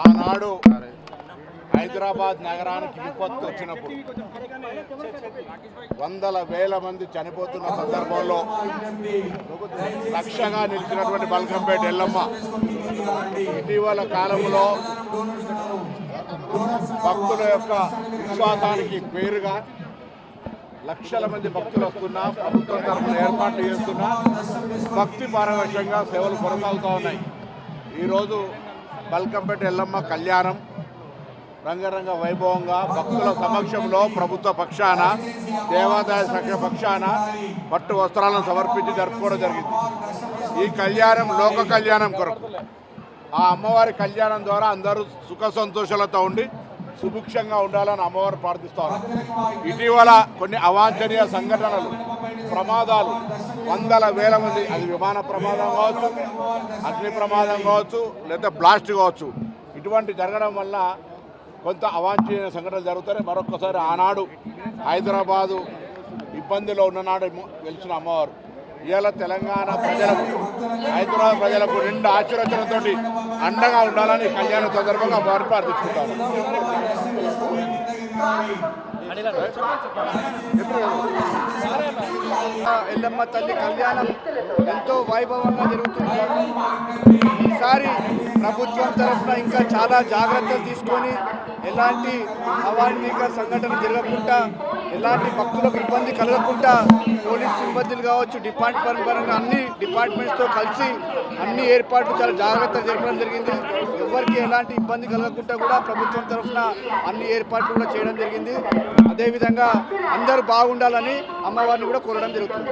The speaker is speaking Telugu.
ఆనాడు హైదరాబాద్ నగరానికి విపత్తు వచ్చినప్పుడు వందల వేల మంది చనిపోతున్న సందర్భంలో రక్షగా నిలిచినటువంటి బల్కంపేట ఎల్లమ్మ ఇటీవల కాలంలో భక్తుల యొక్క విశ్వాసానికి పేరుగా లక్షల మంది భక్తులు వస్తున్నా, ప్రభుత్వం తరఫున ఏర్పాట్లు చేస్తున్నా, భక్తి పారవశ్యంగా సేవలు కొనసాగుతూ ఉన్నాయి. ఈరోజు బల్కంపేట ఎల్లమ్మ కళ్యాణం రంగరంగ వైభవంగా భక్తుల సమక్షంలో ప్రభుత్వ పక్షాన, దేవాదాయ శాఖ పక్షాన పట్టు వస్త్రాలను సమర్పించి జరుపుకోవడం జరిగింది. ఈ కళ్యాణం లోక కళ్యాణం కొరకు, ఆ అమ్మవారి కళ్యాణం ద్వారా అందరూ సుఖ సంతోషాలతో ఉండి సుభిక్షంగా ఉండాలని అమ్మవారు ప్రార్థిస్తారు. ఇటీవల కొన్ని అవాంఛనీయ సంఘటనలు, ప్రమాదాలు, వందల వేల మంది, అది విమాన ప్రమాదం కావచ్చు, అగ్ని ప్రమాదం కావచ్చు, లేదా బ్లాస్ట్ కావచ్చు, ఇటువంటి జరగడం వల్ల కొంత అవాంఛనీయ సంఘటనలు జరుగుతాయి. మరొకసారి ఆనాడు హైదరాబాదు ఇబ్బందిలో ఉన్ననాడు గెలిచిన అమ్మవారు ఇవాళ తెలంగాణ ప్రజలకు, హైదరాబాద్ ప్రజలకు నిండు ఆశీర్వచనంతో అండగా ఉండాలని కళ్యాణ సందర్భంగా అమ్మవారిని ప్రార్థించుకుంటారు. ఎల్లమ్మ తల్లి కళ్యాణం ఎంతో వైభవంగా జరుగుతుంది. ఈసారి ప్రభుత్వం తరఫున ఇంకా చాలా జాగ్రత్తలు తీసుకొని ఎలాంటి అవాంఛనీయ సంఘటన జరగకుండా, ఎలాంటి భక్తులకు ఇబ్బంది కలగకుండా పోలీస్ సిబ్బందులు కావచ్చు, డిపార్ట్మెంట్ పరంగా అన్ని డిపార్ట్మెంట్స్తో కలిసి అన్ని ఏర్పాట్లు చాలా జాగ్రత్తగా జరపడం జరిగింది. ఎవరికి ఎలాంటి ఇబ్బంది కలగకుండా కూడా ప్రభుత్వం తరఫున అన్ని ఏర్పాట్లు కూడా చేయడం జరిగింది. అదేవిధంగా అందరూ బాగుండాలని అమ్మవారిని కూడా కోరడం జరుగుతుంది.